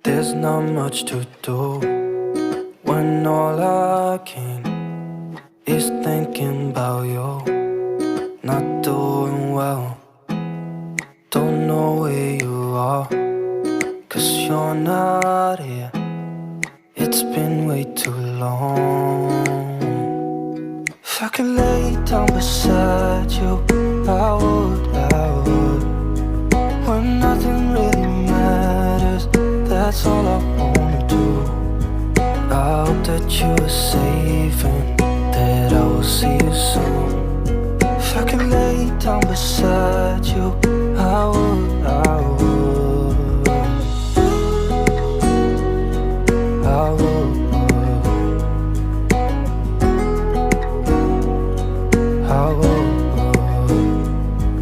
There's not much to do when all I can is thinking about you. Not doing well, don't know where you are, 'cause you're not here. It's been way too long. If I could lay down beside you, I would. When nothing really matters, that's all I wanna do. I hope that you are safe and that I will see you soon. If I could lay down beside